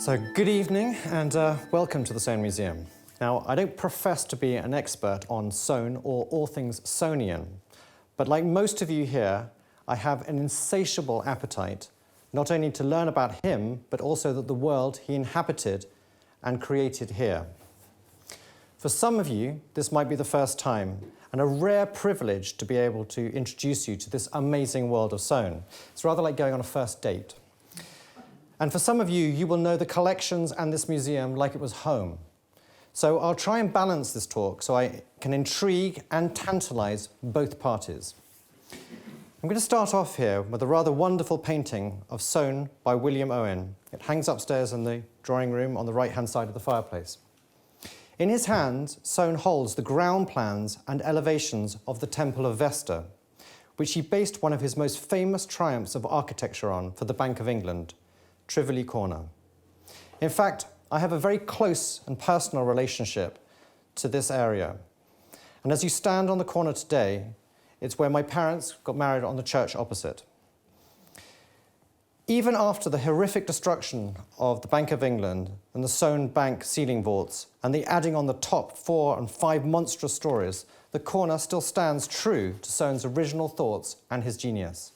So good evening and welcome to the Soane Museum. Now, I don't profess to be an expert on Soane or all things Soanian, but like most of you here, I have an insatiable appetite not only to learn about him, but also that the world he inhabited and created here. For some of you, this might be the first time, and a rare privilege to be able to introduce you to this amazing world of Soane. It's rather like going on a first date. And for some of you, you will know the collections and this museum like it was home. So I'll try and balance this talk so I can intrigue and tantalize both parties. I'm going to start off here with a rather wonderful painting of Soane by William Owen. It hangs upstairs in the drawing room on the right-hand side of the fireplace. In his hands, Soane holds the ground plans and elevations of the Temple of Vesta, which he based one of his most famous triumphs of architecture on for the Bank of England, Trivoli Corner. In fact, I have a very close and personal relationship to this area. And as you stand on the corner today, it's where my parents got married on the church opposite. Even after the horrific destruction of the Bank of England and the Soane Bank ceiling vaults and the adding on the top 4 and 5 monstrous stories, the corner still stands true to Soane's original thoughts and his genius.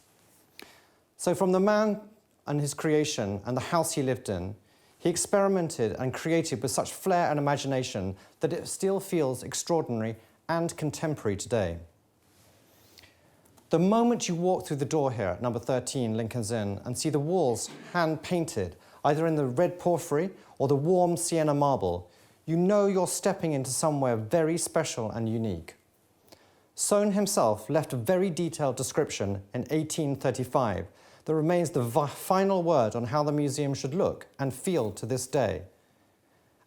So from the man and his creation and the house he lived in, he experimented and created with such flair and imagination that it still feels extraordinary and contemporary today. The moment you walk through the door here at number 13 Lincoln's Inn and see the walls hand-painted, either in the red porphyry or the warm sienna marble, you know you're stepping into somewhere very special and unique. Soane himself left a very detailed description in 1835 that remains the final word on how the museum should look and feel to this day.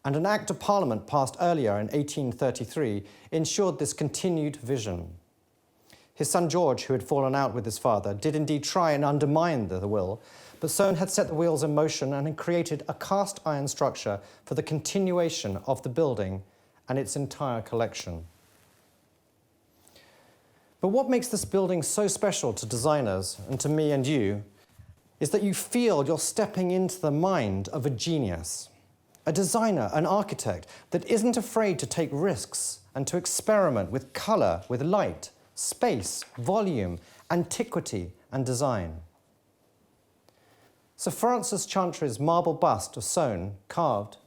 And an Act of Parliament passed earlier in 1833 ensured this continued vision. His son George, who had fallen out with his father, did indeed try and undermine the will, but Soane had set the wheels in motion and had created a cast iron structure for the continuation of the building and its entire collection. But what makes this building so special to designers and to me and you is that you feel you're stepping into the mind of a genius, a designer, an architect that isn't afraid to take risks and to experiment with colour, with light, space, volume, antiquity, and design. Sir Francis Chantry's marble bust of Soane, carved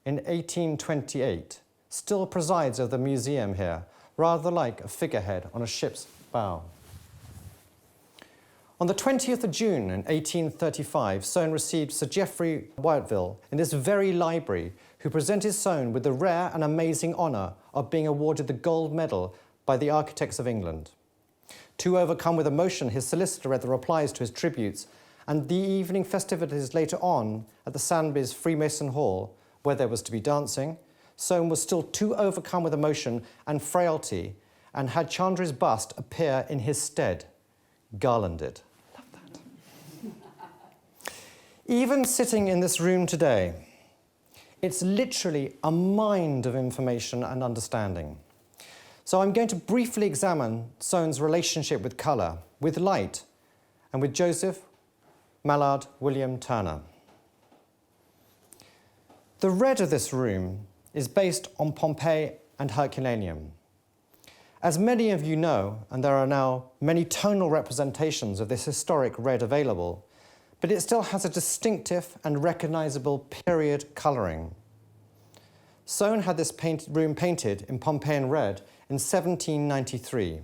in 1828, still presides over the museum here, rather like a figurehead on a ship's bow. On the 20th of June in 1835, Soane received Sir Geoffrey Wyatville in this very library, who presented Soane with the rare and amazing honour of being awarded the gold medal by the Architects of England. Too overcome with emotion, his solicitor read the replies to his tributes, and the evening festivities later on at the Sandys Freemason Hall, where there was to be dancing, Soane was still too overcome with emotion and frailty and had Chantry's bust appear in his stead, garlanded. Love that. Even sitting in this room today, it's literally a mind of information and understanding. So I'm going to briefly examine Soane's relationship with colour, with light, and with Joseph Mallard William Turner. The red of this room is based on Pompeii and Herculaneum. As many of you know, and there are now many tonal representations of this historic red available, but it still has a distinctive and recognisable period colouring. Soane had this room painted in Pompeian red in 1793.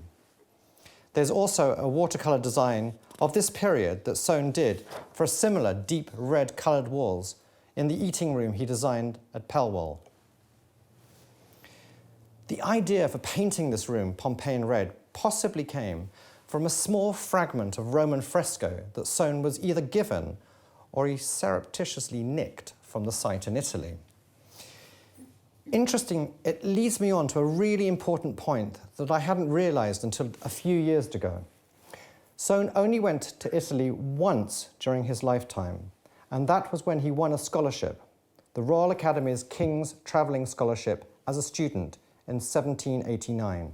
There's also a watercolour design of this period that Soane did for a similar deep red coloured walls in the eating room he designed at Pellwall. The idea for painting this room Pompeian red possibly came from a small fragment of Roman fresco that Soane was either given or he surreptitiously nicked from the site in Italy. Interesting, it leads me on to a really important point that I hadn't realised until a few years ago. Soane only went to Italy once during his lifetime, and that was when he won a scholarship, the Royal Academy's King's Travelling Scholarship, as a student in 1789.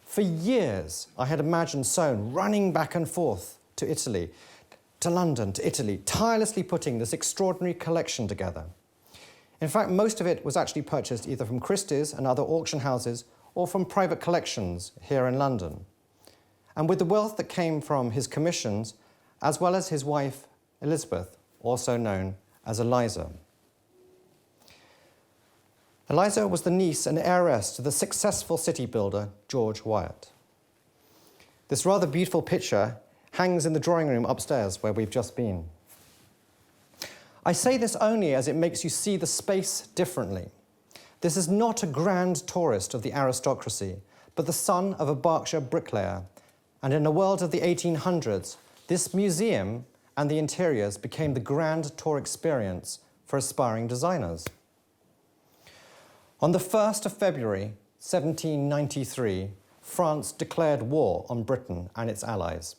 For years, I had imagined Soane running back and forth to Italy to London, to Italy, tirelessly putting this extraordinary collection together. In fact, most of it was actually purchased either from Christie's and other auction houses or from private collections here in London. And with the wealth that came from his commissions, as well as his wife, Elizabeth, also known as Eliza. Eliza was the niece and heiress to the successful city builder, George Wyatt. This rather beautiful picture hangs in the drawing room upstairs where we've just been. I say this only as it makes you see the space differently. This is not a grand tourist of the aristocracy, but the son of a Berkshire bricklayer. And in a world of the 1800s, this museum and the interiors became the grand tour experience for aspiring designers. On the 1st of February, 1793, France declared war on Britain and its allies.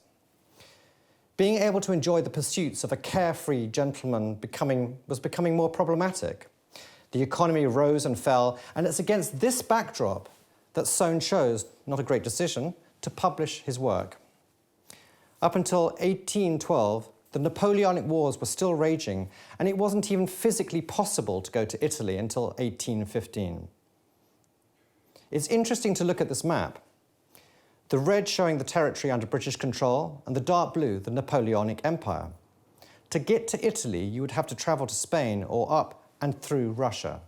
Being able to enjoy the pursuits of a carefree gentleman was becoming more problematic. The economy rose and fell, and it's against this backdrop that Soane chose, not a great decision, to publish his work. Up until 1812, the Napoleonic Wars were still raging, and it wasn't even physically possible to go to Italy until 1815. It's interesting to look at this map. The red showing the territory under British control, and the dark blue, the Napoleonic Empire. To get to Italy, you would have to travel to Spain or up and through Russia.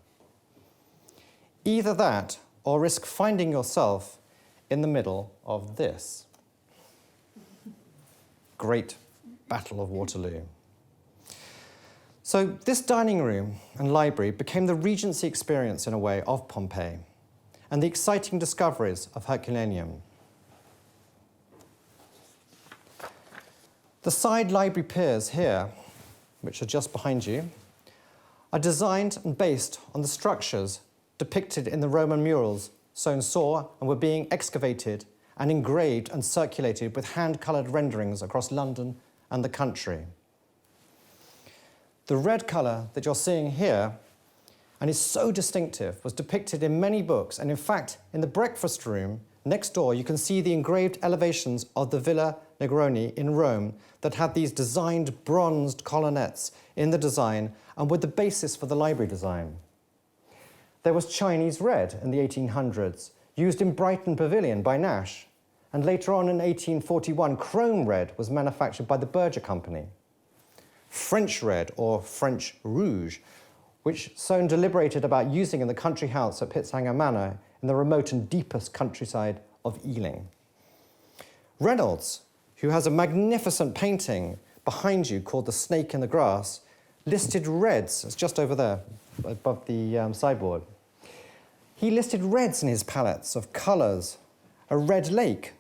Either that, or risk finding yourself in the middle of this. Great Battle of Waterloo. So this dining room and library became the Regency experience, in a way, of Pompeii, and the exciting discoveries of Herculaneum. The side library piers here, which are just behind you, are designed and based on the structures depicted in the Roman murals Soane saw and were being excavated and engraved and circulated with hand-coloured renderings across London and the country. The red colour that you're seeing here, and is so distinctive, was depicted in many books, and in fact, in the breakfast room next door, you can see the engraved elevations of the Villa Negroni in Rome that had these designed bronzed colonnettes in the design and were the basis for the library design. There was Chinese red in the 1800s, used in Brighton Pavilion by Nash, and later on in 1841, chrome red was manufactured by the Berger Company. French red, or French rouge, which Soane deliberated about using in the country house at Pitzhanger Manor in the remote and deepest countryside of Ealing. Reynolds, who has a magnificent painting behind you called The Snake in the Grass, listed reds, it's just over there, above the sideboard. He listed reds in his palettes of colours: a red lake,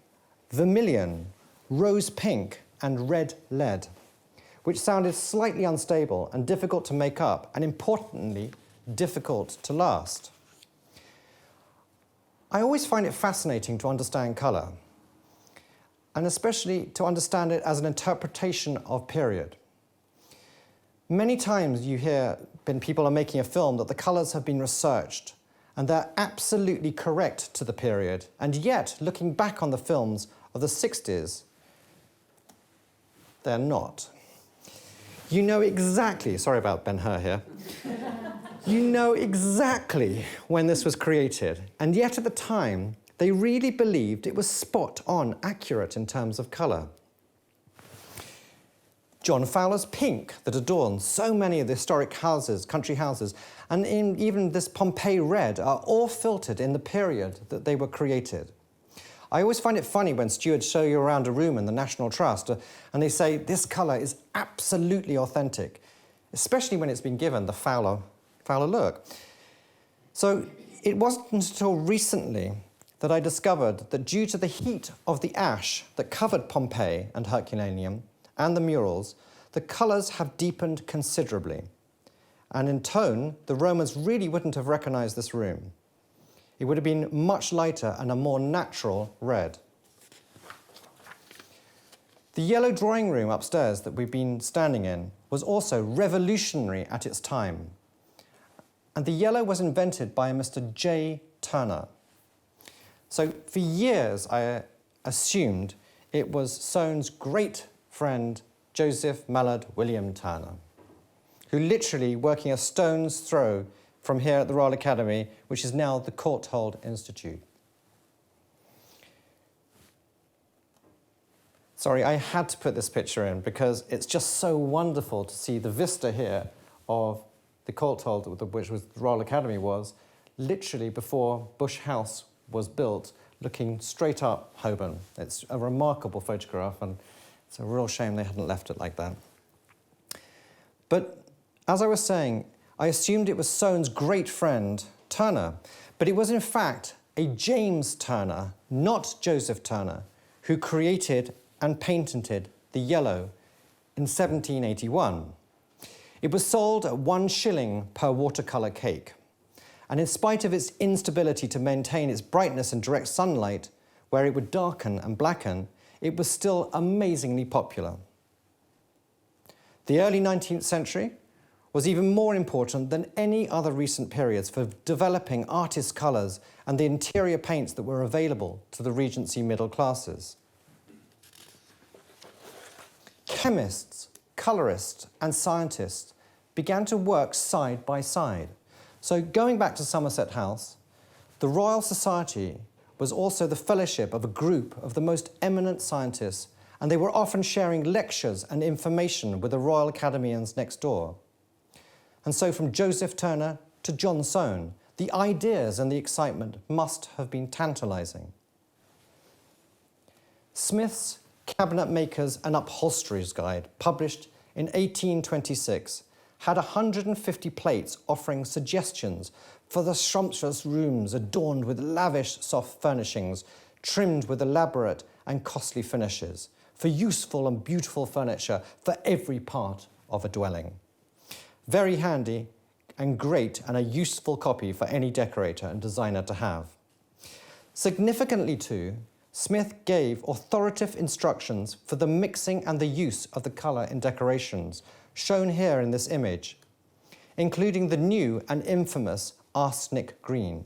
vermilion, rose pink, and red lead, which sounded slightly unstable and difficult to make up, and importantly, difficult to last. I always find it fascinating to understand colour, and especially to understand it as an interpretation of period. Many times you hear when people are making a film that the colours have been researched and they're absolutely correct to the period, and yet, looking back on the films of the 60s, they're not. You know exactly, sorry about Ben-Hur here, you know exactly when this was created, and yet at the time, they really believed it was spot on, accurate in terms of colour. John Fowler's pink that adorns so many of the historic houses, country houses, and even this Pompeii red are all filtered in the period that they were created. I always find it funny when stewards show you around a room in the National Trust and they say this colour is absolutely authentic, especially when it's been given the Fowler look. So it wasn't until recently that I discovered that due to the heat of the ash that covered Pompeii and Herculaneum and the murals, the colours have deepened considerably. And in tone, the Romans really wouldn't have recognised this room. It would have been much lighter and a more natural red. The yellow drawing room upstairs that we've been standing in was also revolutionary at its time. And the yellow was invented by a Mr. J. Turner. So for years, I assumed it was Soane's great friend, Joseph Mallard William Turner, who literally working a stone's throw from here at the Royal Academy, which is now the Courtauld Institute. Sorry, I had to put this picture in because it's just so wonderful to see the vista here of the Courtauld, which was the Royal Academy was, literally before Bush House was built, looking straight up Holborn. It's a remarkable photograph, and it's a real shame they hadn't left it like that. But as I was saying, I assumed it was Soane's great friend, Turner, but it was in fact a James Turner, not Joseph Turner, who created and patented the yellow in 1781. It was sold at 1 shilling per watercolour cake, and in spite of its instability to maintain its brightness in direct sunlight, where it would darken and blacken, it was still amazingly popular. The early 19th century was even more important than any other recent periods for developing artist colours and the interior paints that were available to the Regency middle classes. Chemists, colourists and scientists began to work side by side. So going back to Somerset House, the Royal Society was also the fellowship of a group of the most eminent scientists, and they were often sharing lectures and information with the Royal Academians next door. And so from Joseph Turner to John Soane, the ideas and the excitement must have been tantalising. Smith's Cabinet Makers and Upholsterers Guide, published in 1826, had 150 plates offering suggestions for the sumptuous rooms adorned with lavish soft furnishings, trimmed with elaborate and costly finishes, for useful and beautiful furniture for every part of a dwelling. Very handy and great, and a useful copy for any decorator and designer to have. Significantly too, Smith gave authoritative instructions for the mixing and the use of the colour in decorations, shown here in this image, including the new and infamous arsenic green,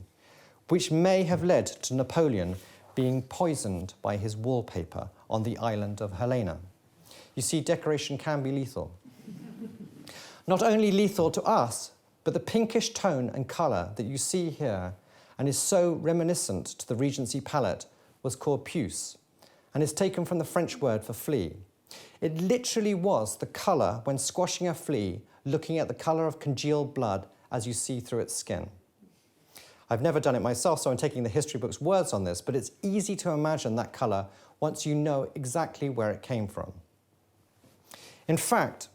which may have led to Napoleon being poisoned by his wallpaper on the island of Helena. You see, decoration can be lethal. Not only lethal to us, but the pinkish tone and colour that you see here and is so reminiscent to the Regency palette was called puce, and is taken from the French word for flea. It literally was the colour when squashing a flea, looking at the colour of congealed blood as you see through its skin. I've never done it myself, so I'm taking the history book's words on this, but it's easy to imagine that colour once you know exactly where it came from. In fact,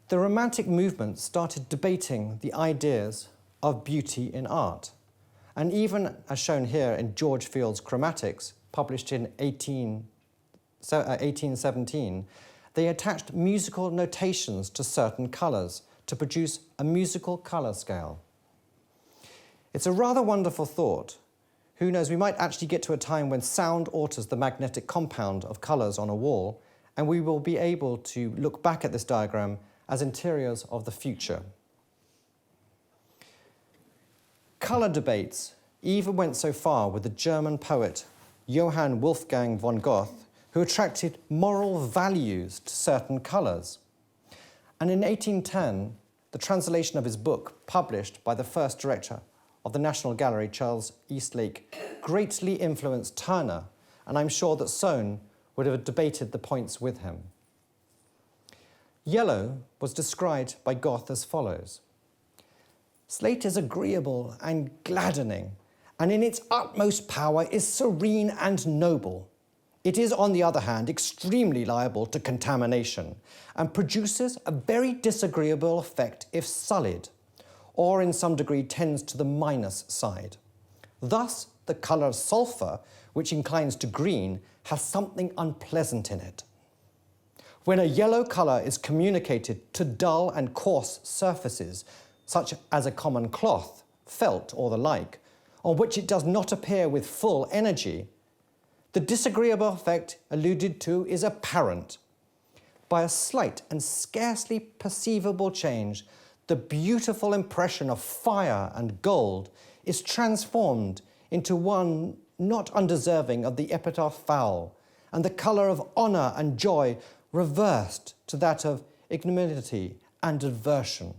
the Romantic movement started debating the ideas of beauty in art. And even, as shown here in George Field's Chromatics, published in 1817, they attached musical notations to certain colours to produce a musical colour scale. It's a rather wonderful thought. Who knows, we might actually get to a time when sound alters the magnetic compound of colours on a wall, and we will be able to look back at this diagram as interiors of the future. Colour debates even went so far with the German poet Johann Wolfgang von Goethe, who attracted moral values to certain colours. And in 1810, the translation of his book, published by the first director of the National Gallery, Charles Eastlake, greatly influenced Turner, and I'm sure that Soane would have debated the points with him. Yellow was described by Goethe as follows: "Slate is agreeable and gladdening, and in its utmost power is serene and noble. It is, on the other hand, extremely liable to contamination, and produces a very disagreeable effect if sullied, or in some degree tends to the minus side. Thus, the colour sulphur, which inclines to green, has something unpleasant in it. When a yellow colour is communicated to dull and coarse surfaces, such as a common cloth, felt, or the like, on which it does not appear with full energy, the disagreeable effect alluded to is apparent. By a slight and scarcely perceivable change, the beautiful impression of fire and gold is transformed into one not undeserving of the epitaph foul, and the colour of honour and joy reversed to that of ignominy and aversion.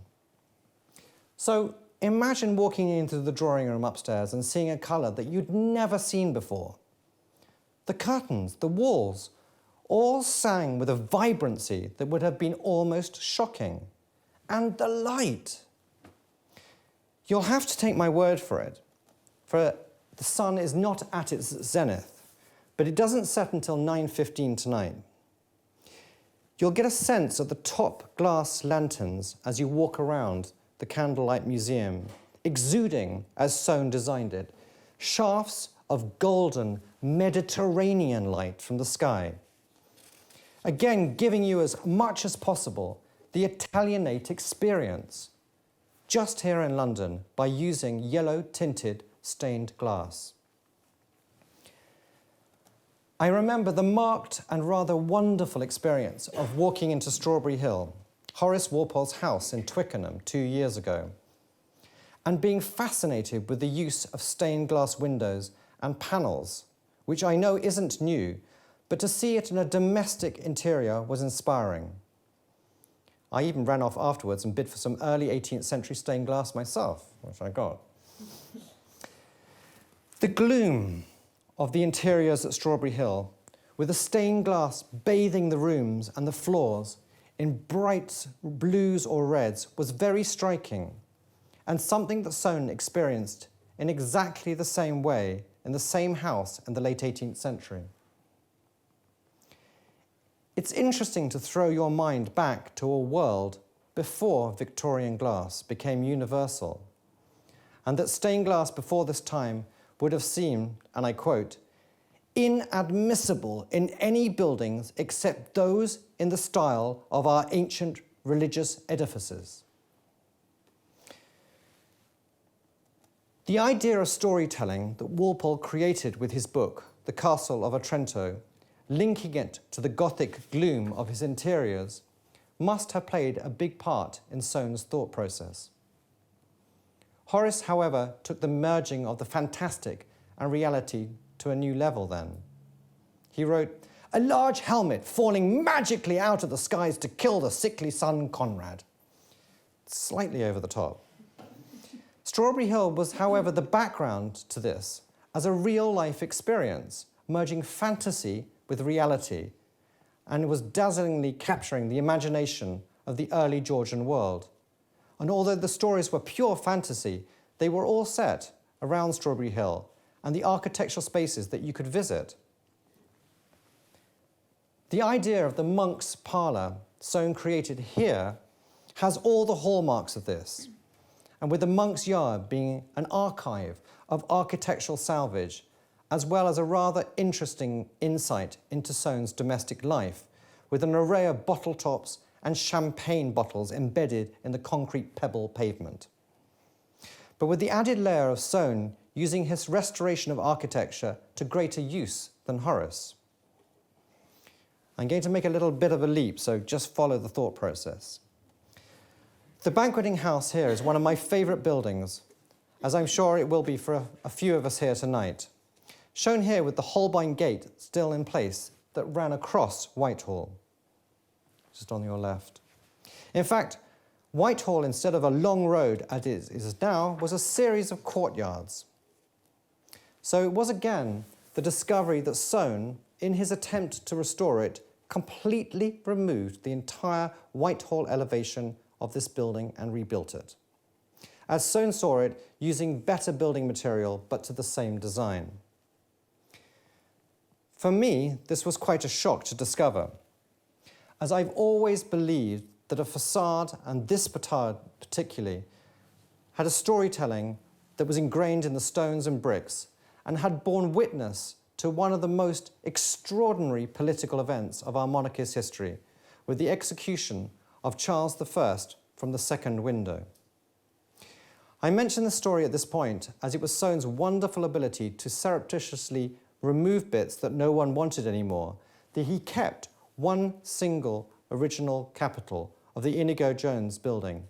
So imagine walking into the drawing room upstairs and seeing a colour that you'd never seen before. The curtains, the walls, all sang with a vibrancy that would have been almost shocking. And the light. You'll have to take my word for it, for the sun is not at its zenith, but it doesn't set until 9:15 tonight. You'll get a sense of the top glass lanterns as you walk around the Candlelight Museum, exuding as Soane designed it, shafts of golden Mediterranean light from the sky. Again, giving you as much as possible the Italianate experience, just here in London, by using yellow-tinted stained glass. I remember the marked and rather wonderful experience of walking into Strawberry Hill, Horace Walpole's house in Twickenham 2 years ago, and being fascinated with the use of stained glass windows and panels, which I know isn't new, but to see it in a domestic interior was inspiring. I even ran off afterwards and bid for some early 18th century stained glass myself, which I got. The gloom of the interiors at Strawberry Hill, with the stained glass bathing the rooms and the floors in bright blues or reds, was very striking, and something that Soane experienced in exactly the same way in the same house in the late 18th century. It's interesting to throw your mind back to a world before Victorian glass became universal, and that stained glass before this time would have seemed, and I quote, inadmissible in any buildings except those in the style of our ancient religious edifices. The idea of storytelling that Walpole created with his book, The Castle of Otranto, linking it to the Gothic gloom of his interiors, must have played a big part in Soane's thought process. Horace, however, took the merging of the fantastic and reality to a new level then. He wrote, "A large helmet falling magically out of the skies to kill the sickly son Conrad." Slightly over the top. Strawberry Hill was, however, the background to this as a real-life experience, merging fantasy with reality, and was dazzlingly capturing the imagination of the early Georgian world. And although the stories were pure fantasy, they were all set around Strawberry Hill and the architectural spaces that you could visit. The idea of the monk's parlour Soane created here has all the hallmarks of this, and with the monk's yard being an archive of architectural salvage, as well as a rather interesting insight into Soane's domestic life, with an array of bottle tops and champagne bottles embedded in the concrete pebble pavement. But with the added layer of Soane using his restoration of architecture to greater use than Horace. I'm going to make a little bit of a leap, so just follow the thought process. The banqueting house here is one of my favourite buildings, as I'm sure it will be for a few of us here tonight. Shown here with the Holbein Gate still in place that ran across Whitehall, just on your left. In fact, Whitehall, instead of a long road as it is now, was a series of courtyards. So it was again the discovery that Soane, in his attempt to restore it, completely removed the entire Whitehall elevation of this building and rebuilt it, as Soane saw it, using better building material but to the same design. For me, this was quite a shock to discover, as I've always believed that a facade, and this facade particularly, had a storytelling that was ingrained in the stones and bricks and had borne witness to one of the most extraordinary political events of our monarchy's history, with the execution of Charles I from the second window. I mention the story at this point as it was Soane's wonderful ability to surreptitiously remove bits that no one wanted anymore, that he kept one single original capital of the Inigo Jones building.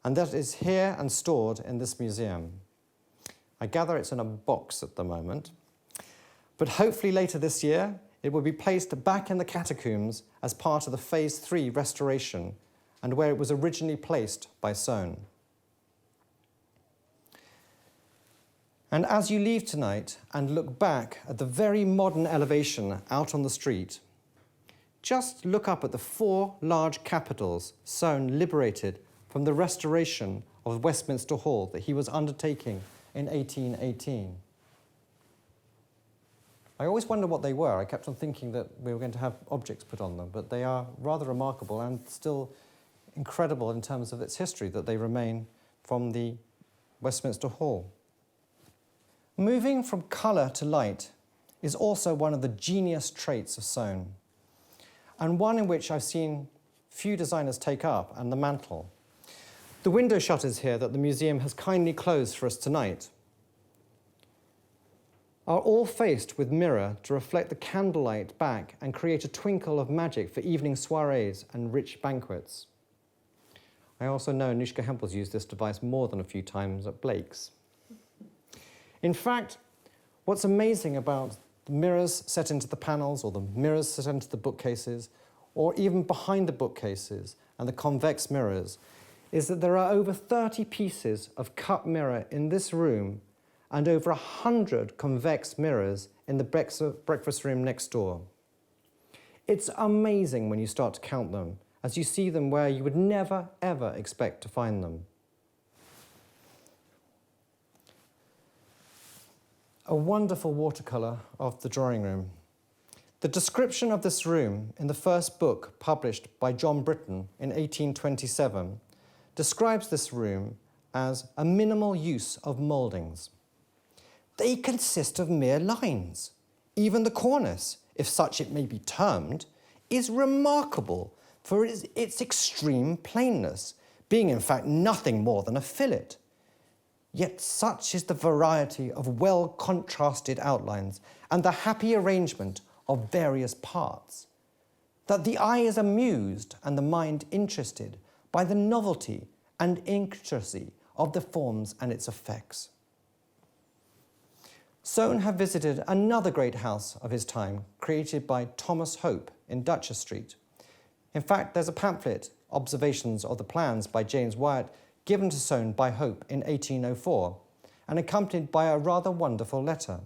And that is here and stored in this museum. I gather it's in a box at the moment, but hopefully later this year it would be placed back in the catacombs as part of the Phase 3 restoration and where it was originally placed by Soane. And as you leave tonight and look back at the very modern elevation out on the street, just look up at the 4 large capitals Soane liberated from the restoration of Westminster Hall that he was undertaking in 1818. I always wondered what they were. I kept on thinking that we were going to have objects put on them, but they are rather remarkable and still incredible in terms of its history that they remain from the Westminster Hall. Moving from colour to light is also one of the genius traits of Soane, and one in which I've seen few designers take up, and the mantle. The window shutters here that the museum has kindly closed for us tonight are all faced with mirror to reflect the candlelight back and create a twinkle of magic for evening soirees and rich banquets. I also know Anoushka Hempel's used this device more than a few times at Blake's. In fact, what's amazing about the mirrors set into the panels or the mirrors set into the bookcases or even behind the bookcases and the convex mirrors is that there are over 30 pieces of cut mirror in this room and over 100 convex mirrors in the breakfast room next door. It's amazing when you start to count them, as you see them where you would never, ever expect to find them. A wonderful watercolour of the drawing room. The description of this room in the first book published by John Britton in 1827 describes this room as a minimal use of mouldings. They consist of mere lines. Even the cornice, if such it may be termed, is remarkable for its extreme plainness, being in fact nothing more than a fillet. Yet such is the variety of well-contrasted outlines and the happy arrangement of various parts, that the eye is amused and the mind interested by the novelty and intricacy of the forms and its effects. Soane had visited another great house of his time, created by Thomas Hope in Duchess Street. In fact, there's a pamphlet, Observations of the Plans by James Wyatt, given to Soane by Hope in 1804, and accompanied by a rather wonderful letter.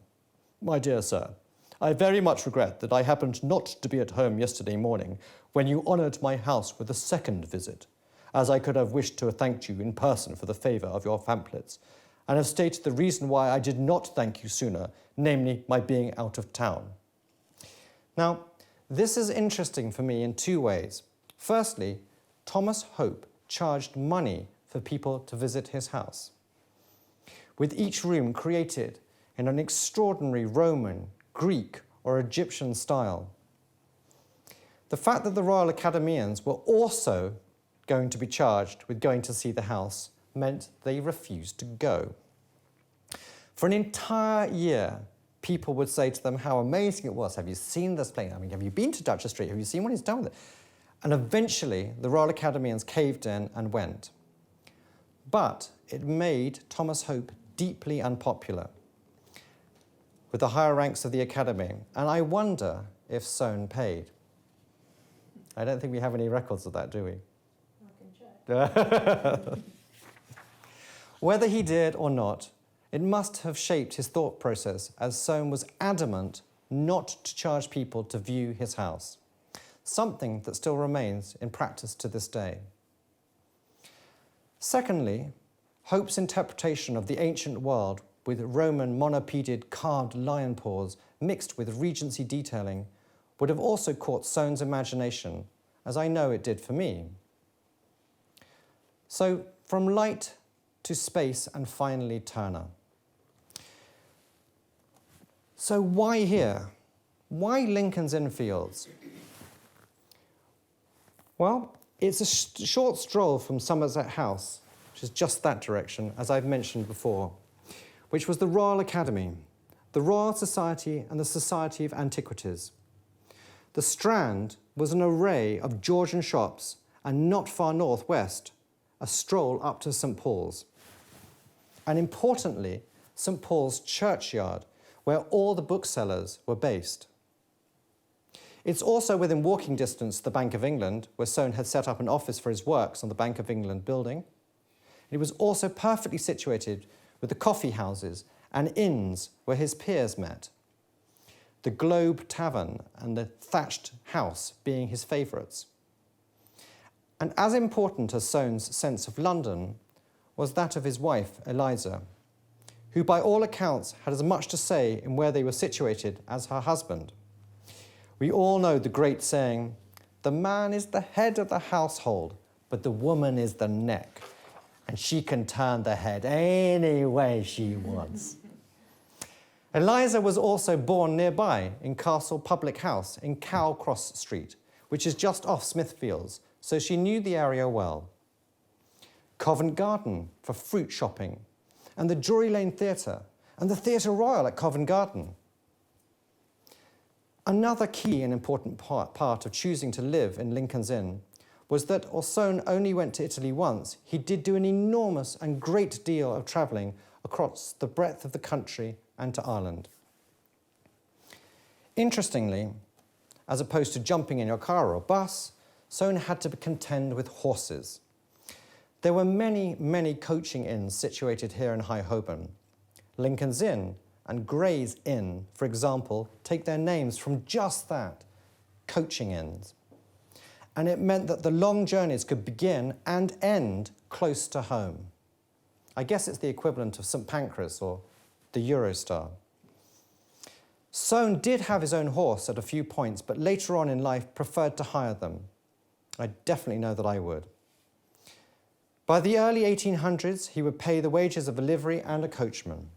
My dear sir, I very much regret that I happened not to be at home yesterday morning when you honoured my house with a second visit, as I could have wished to have thanked you in person for the favour of your pamphlets, and have stated the reason why I did not thank you sooner, namely my being out of town. Now, this is interesting for me in 2 ways. Firstly, Thomas Hope charged money for people to visit his house, with each room created in an extraordinary Roman, Greek, or Egyptian style. The fact that the Royal Academicians were also going to be charged with going to see the house meant they refused to go. For an entire year, people would say to them how amazing it was. Have you seen this place? I mean, have you been to Duchess Street? Have you seen what he's done with it? And eventually, the Royal Academicians caved in and went. But it made Thomas Hope deeply unpopular with the higher ranks of the Academy, and I wonder if Soane paid. I don't think we have any records of that, do we? I can check. Whether he did or not, it must have shaped his thought process, as Soane was adamant not to charge people to view his house, something that still remains in practice to this day. Secondly, Hope's interpretation of the ancient world with Roman monopedid carved lion paws mixed with Regency detailing would have also caught Soane's imagination, as I know it did for me. So, from light to space and finally Turner. So why here? Why Lincoln's Inn Fields? Well, it's a short stroll from Somerset House, which is just that direction, as I've mentioned before, which was the Royal Academy, the Royal Society and the Society of Antiquities. The Strand was an array of Georgian shops, and not far northwest, a stroll up to St. Paul's. And importantly, St. Paul's Churchyard, where all the booksellers were based. It's also within walking distance to the Bank of England, where Soane had set up an office for his works on the Bank of England building. It was also perfectly situated with the coffee houses and inns where his peers met, the Globe Tavern and the Thatched House being his favourites. And as important as Soane's sense of London was that of his wife, Eliza, who by all accounts had as much to say in where they were situated as her husband. We all know the great saying, "The man is the head of the household, but the woman is the neck, and she can turn the head any way she wants." Eliza was also born nearby in Castle Public House in Cow Cross Street, which is just off Smithfields, so she knew the area well. Covent Garden for fruit shopping, and the Drury Lane Theatre, and the Theatre Royal at Covent Garden. Another key and important part of choosing to live in Lincoln's Inn was that although Soane only went to Italy once, he did do an enormous and great deal of travelling across the breadth of the country and to Ireland. Interestingly, as opposed to jumping in your car or bus, Soane had to contend with horses. There were many, many coaching inns situated here in High Holborn. Lincoln's Inn and Gray's Inn, for example, take their names from just that, coaching inns. And it meant that the long journeys could begin and end close to home. I guess it's the equivalent of St Pancras or the Eurostar. Soane did have his own horse at a few points, but later on in life preferred to hire them. I definitely know that I would. By the early 1800s, he would pay the wages of a livery and a coachman.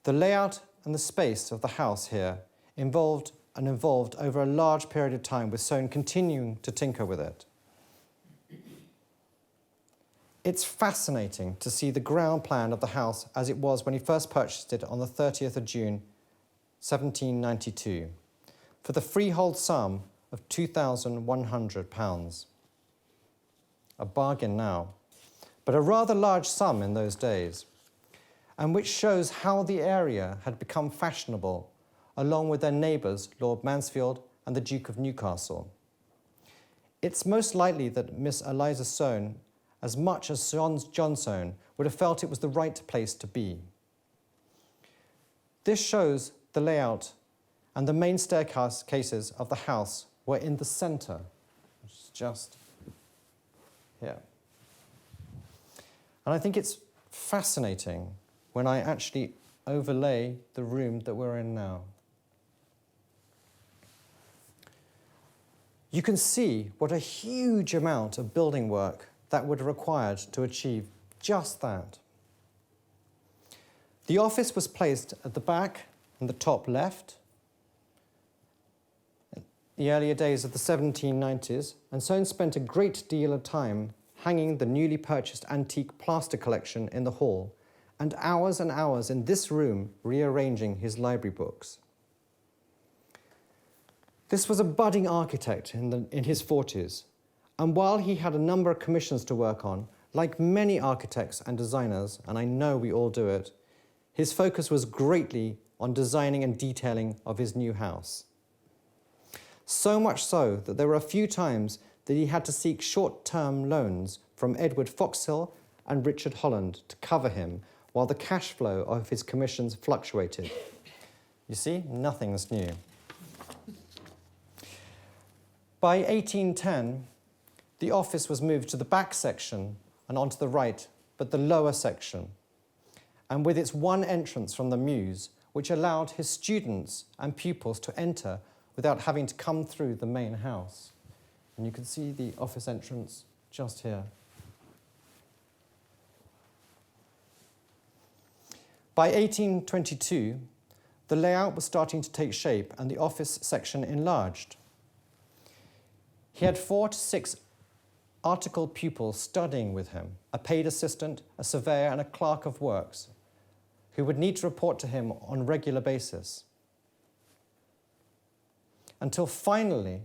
The layout and the space of the house here evolved over a large period of time, with Soane continuing to tinker with it. It's fascinating to see the ground plan of the house as it was when he first purchased it on the 30th of June, 1792, for the freehold sum of £2,100. A bargain now, but a rather large sum in those days, and which shows how the area had become fashionable, along with their neighbours, Lord Mansfield and the Duke of Newcastle. It's most likely that Miss Eliza Soane, as much as John Soane, would have felt it was the right place to be. This shows the layout, and the main staircases of the house were in the centre, which is just here. And I think it's fascinating when I actually overlay the room that we're in now. You can see what a huge amount of building work that would have required to achieve just that. The office was placed at the back and the top left in the earlier days of the 1790s, and Soane spent a great deal of time hanging the newly purchased antique plaster collection in the hall, and hours in this room rearranging his library books. This was a budding architect in his 40s, and while he had a number of commissions to work on, like many architects and designers, and I know we all do it, his focus was greatly on designing and detailing of his new house. So much so that there were a few times that he had to seek short-term loans from Edward Foxhill and Richard Holland to cover him while the cash flow of his commissions fluctuated. You see, nothing's new. By 1810, the office was moved to the back section and onto the right, but the lower section, and with its one entrance from the mews, which allowed his students and pupils to enter without having to come through the main house. And you can see the office entrance just here. By 1822, the layout was starting to take shape and the office section enlarged. He had 4 to 6 articled pupils studying with him, a paid assistant, a surveyor, and a clerk of works, who would need to report to him on a regular basis. Until finally,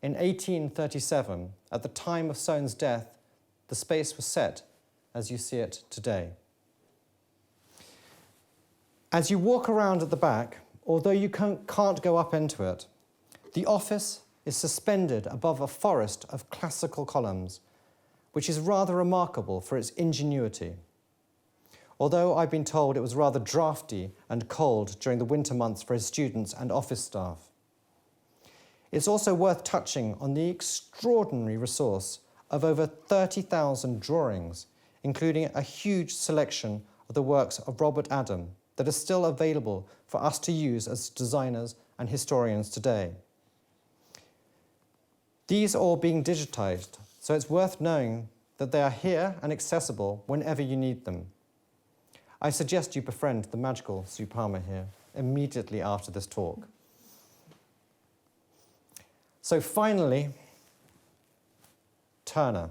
in 1837, at the time of Soane's death, the space was set as you see it today. As you walk around at the back, although you can't go up into it, The office is suspended above a forest of classical columns, which is rather remarkable for its ingenuity. Although I've been told it was rather drafty and cold during the winter months for his students and office staff. It's also worth touching on the extraordinary resource of over 30,000 drawings, including a huge selection of the works of Robert Adam that are still available for us to use as designers and historians today. These are all being digitized, so it's worth knowing that they are here and accessible whenever you need them. I suggest you befriend the magical Sue Palmer here immediately after this talk. So finally, Turner.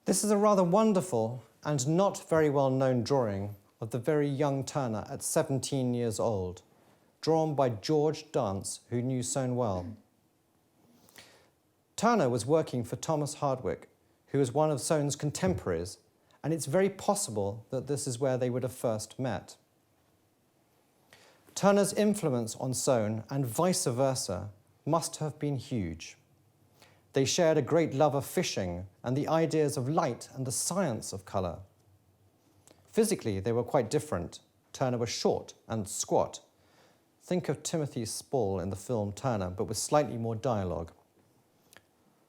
This is a rather wonderful and not very well known drawing of the very young Turner at 17 years old, drawn by George Dance, who knew Soane well. Turner was working for Thomas Hardwick, who was one of Soane's contemporaries, and it's very possible that this is where they would have first met. Turner's influence on Soane, and vice versa, must have been huge. They shared a great love of fishing and the ideas of light and the science of colour. Physically, they were quite different. Turner was short and squat. Think of Timothy Spall in the film Turner, but with slightly more dialogue.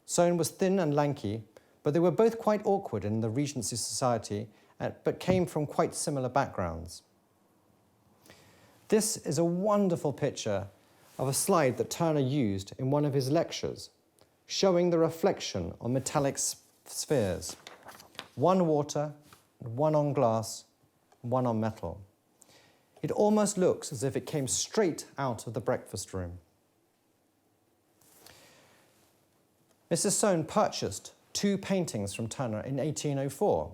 Soane was thin and lanky, but they were both quite awkward in the Regency Society, but came from quite similar backgrounds. This is a wonderful picture of a slide that Turner used in one of his lectures, showing the reflection on metallic spheres, one water, one on glass, one on metal. It almost looks as if it came straight out of the breakfast room. Mrs. Soane purchased 2 paintings from Turner in 1804.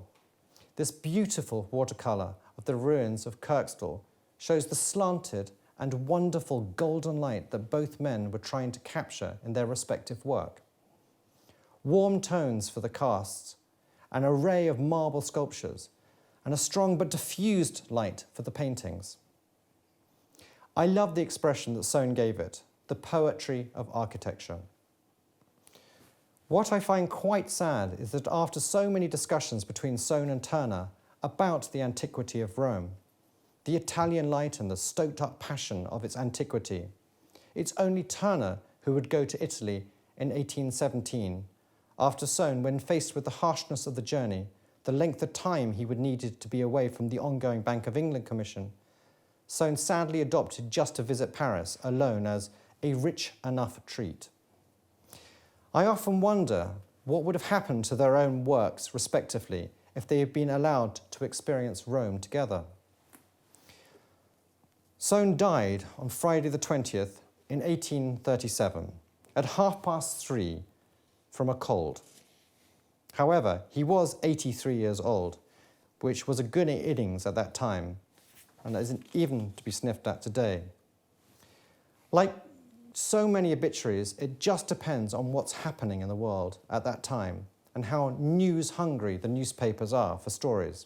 This beautiful watercolour of the ruins of Kirkstall shows the slanted and wonderful golden light that both men were trying to capture in their respective work. Warm tones for the casts, an array of marble sculptures, and a strong but diffused light for the paintings. I love the expression that Soane gave it, the poetry of architecture. What I find quite sad is that after so many discussions between Soane and Turner about the antiquity of Rome, the Italian light and the stoked-up passion of its antiquity, it's only Turner who would go to Italy in 1817, after Soane, when faced with the harshness of the journey, the length of time he would need to be away from the ongoing Bank of England Commission, Soane sadly adopted just to visit Paris alone as a rich enough treat. I often wonder what would have happened to their own works, respectively, if they had been allowed to experience Rome together. Soane died on Friday the 20th in 1837 at 3:30 from a cold. However, he was 83 years old, which was a good innings at that time, and isn't even to be sniffed at today. Like so many obituaries, it just depends on what's happening in the world at that time and how news-hungry the newspapers are for stories.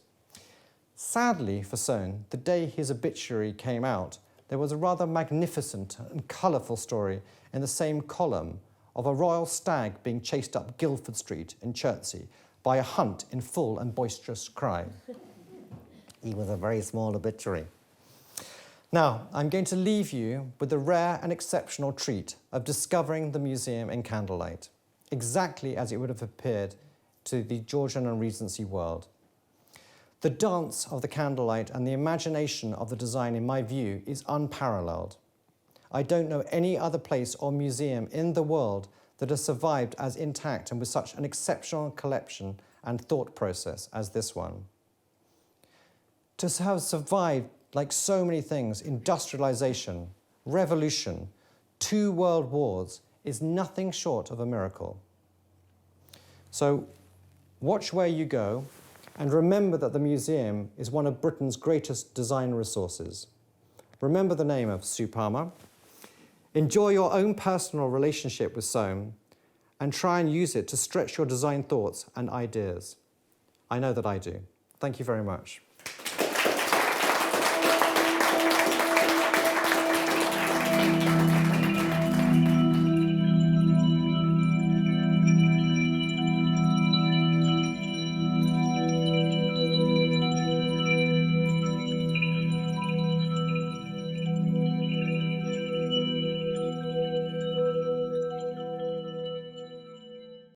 Sadly for Soane, the day his obituary came out, there was a rather magnificent and colourful story in the same column of a royal stag being chased up Guildford Street in Chertsey by a hunt in full and boisterous cry. He was a very small obituary. Now, I'm going to leave you with the rare and exceptional treat of discovering the museum in candlelight, exactly as it would have appeared to the Georgian and Regency world. The dance of the candlelight and the imagination of the design, in my view, is unparalleled. I don't know any other place or museum in the world that has survived as intact and with such an exceptional collection and thought process as this one. To have survived, like so many things, industrialization, revolution, 2 world wars, is nothing short of a miracle. So watch where you go, and remember that the museum is one of Britain's greatest design resources. Remember the name of Sue Palmer. Enjoy your own personal relationship with Soane, and try and use it to stretch your design thoughts and ideas. I know that I do. Thank you very much.